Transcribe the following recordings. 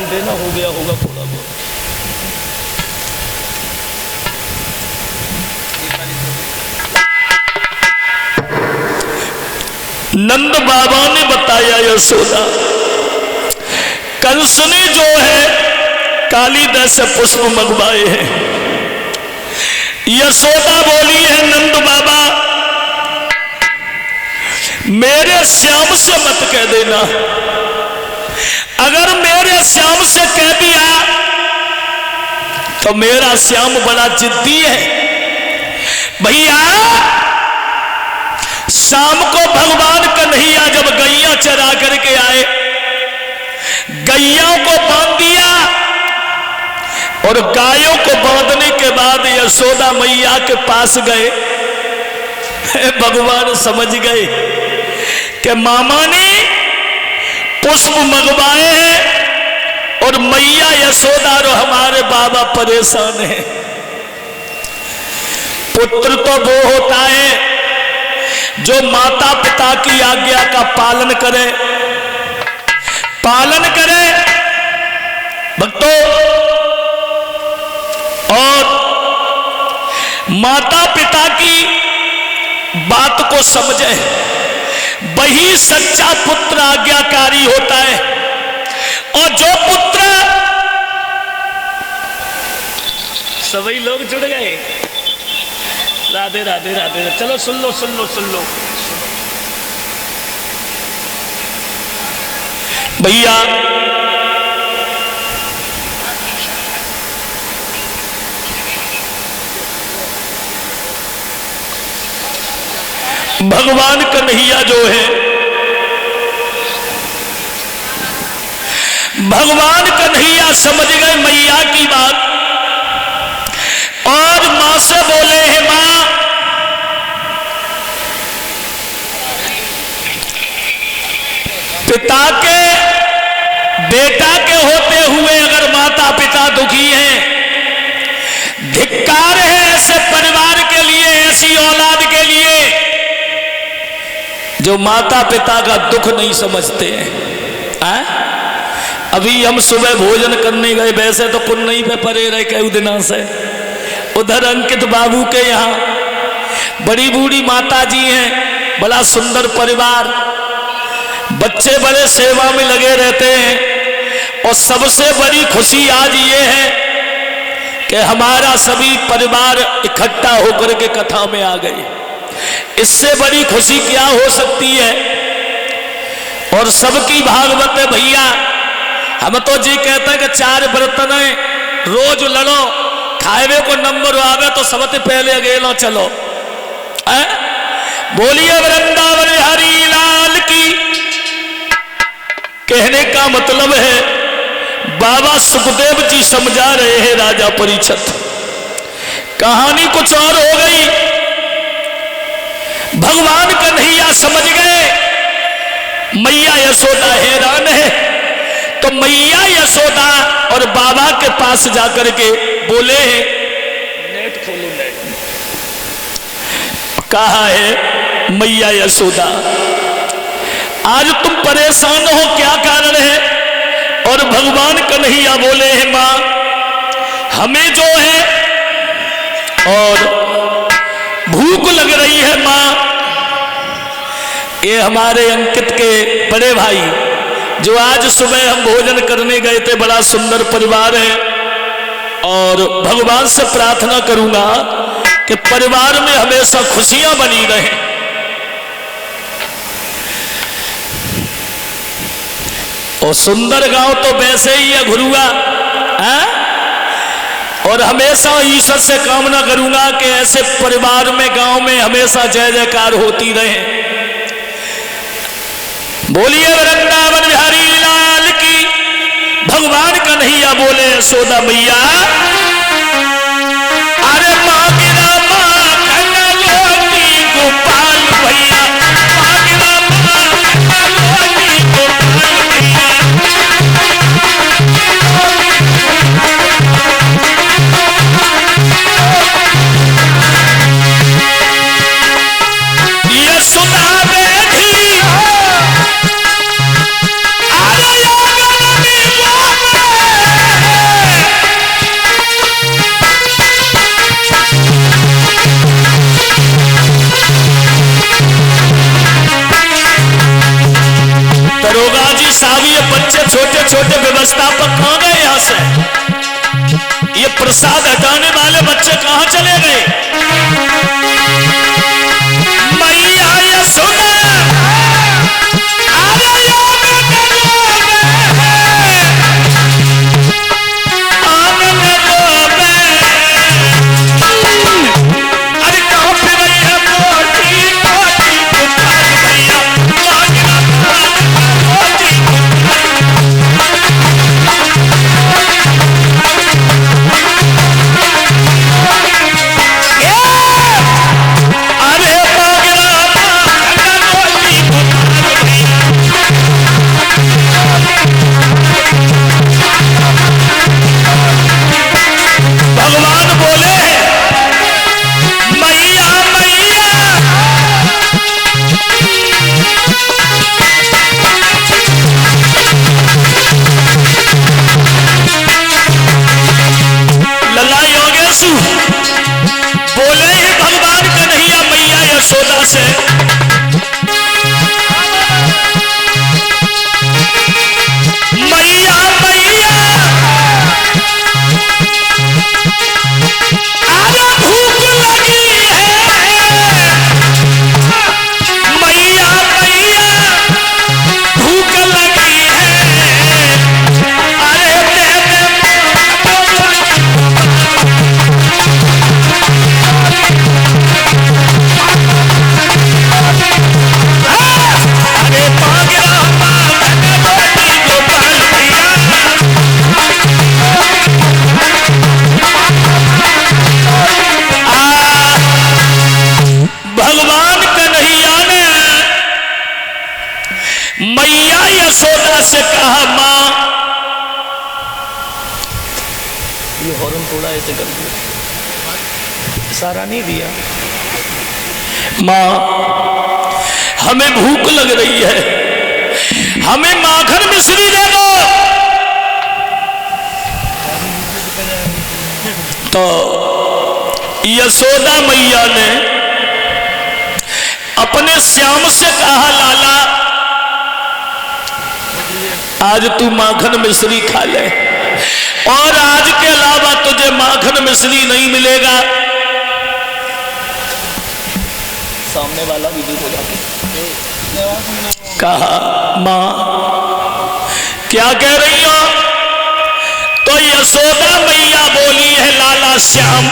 देना, हो गया होगा थोड़ा बहुत। नंद बाबा ने बताया यशोदा, कंस ने जो है कालिदास से पुष्प मंगवाए हैं। यशोदा बोली है नंद बाबा मेरे श्याम से मत कह देना, अगर मेरे श्याम से कह दिया तो मेरा श्याम बड़ा जिद्दी है भैया। शाम को भगवान कन्हैया जब गैया चरा करके आए, गैया को बांध दिया और गायों को बांधने के बाद यशोदा मैया के पास गए। भगवान समझ गए कि मामा ने पुष्प मंगवाए हैं और मैया यशोदा और हमारे बाबा परेशान हैं। पुत्र तो वो होता है जो माता पिता की आज्ञा का पालन करे, पालन करे भक्तों, और माता पिता की बात को समझे, वही सच्चा पुत्र आज्ञाकारी होता है। और जो पुत्र, सभी लोग जुड़ गए, राधे राधे राधे, चलो सुन लो सुन लो सुन लो भैया। भगवान कन्हैया जो है, भगवान कन्हैया समझ गए मैया की बात और मां से बोले हैं मां पिता के बेटा के होते हुए अगर माता पिता दुखी हैं, धिक्कार है ऐसे परिवार के लिए, ऐसी औलाद के लिए जो माता पिता का दुख नहीं समझते हैं। अभी हम सुबह भोजन करने गए, वैसे तो कुन्नई पे परे रहे कई दिनों से, उधर अंकित बाबू के यहाँ बड़ी बूढ़ी माता जी हैं, बड़ा सुंदर परिवार, बच्चे बड़े सेवा में लगे रहते हैं। और सबसे बड़ी खुशी आज ये है कि हमारा सभी परिवार इकट्ठा होकर के कथा में आ गए। इससे बड़ी खुशी क्या हो सकती है। और सबकी भागवत है भैया। हम तो जी कहते हैं कि 4 बर्तन रोज लड़ो, खाए को नंबर आवे तो सबसे पहले अकेला चलो। बोलिए वृंदावन हरि लाल की। कहने का मतलब है बाबा सुखदेव जी समझा रहे हैं राजा परीक्षित, कहानी कुछ और हो गई। भगवान कन्हैया समझ गए मैया यशोदा हैरान है, तो मैया यशोदा और बाबा के पास जाकर के बोले हैं, नेट खोलो नेट। कहा है मैया यशोदा आज तुम परेशान हो, क्या कारण है। और भगवान कन्हैया बोले हैं मां हमें जो है और भूख लग रही है मां। ये हमारे अंकित के बड़े भाई जो आज सुबह हम भोजन करने गए थे, बड़ा सुंदर परिवार है। और भगवान से प्रार्थना करूंगा कि परिवार में हमेशा खुशियां बनी रहें। और सुंदर गांव तो वैसे ही है गुरुआ है। और हमेशा ईश्वर से कामना करूंगा कि ऐसे परिवार में गांव में हमेशा जय जयकार होती रहे। बोलिए वृंदावन बिहारी लाल की। भगवान कन्हैया बोले यशोदा मैया अरे मांगना माखन लोटी गोपाल भैया, मांगना माखन लोटी गोपाल भैया। यशोदा बेटी अरे साहब ये बच्चे छोटे छोटे व्यवस्थापक कहाँ गए यहाँ से? ये प्रसाद हटाने वाले बच्चे कहाँ चले गए? मैया यशोदा से कहा मां, ये हॉर्न थोड़ा ऐसे कर दिया, सारा नहीं दिया। मां हमें भूख लग रही है, हमें माखन मिश्री दे दो। तो यशोदा मैया ने अपने श्याम से कहा लाला आज तू माखन मिश्री खा ले, और आज के अलावा तुझे माखन मिश्री नहीं मिलेगा। सामने वाला भी दूर हो जाके कहा मां क्या कह रही हो? तो यशोदा मैया बोली है लाला श्याम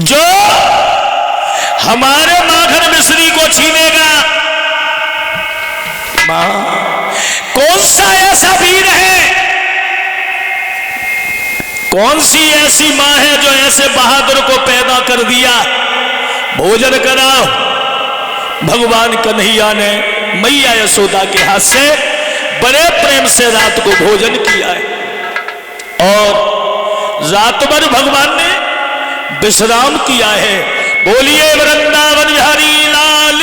जो हमारे माखन मिश्री को छीनेगा। मां, कौन सा ऐसा वीर है, कौन सी ऐसी मां है जो ऐसे बहादुर को पैदा कर दिया। भोजन कराओ। भगवान कन्हैया ने मैया यशोदा के हाथ से बड़े प्रेम से रात को भोजन किया है और रात भर भगवान ने विश्राम किया है। बोलिए वृंदावन बिहारी लाल।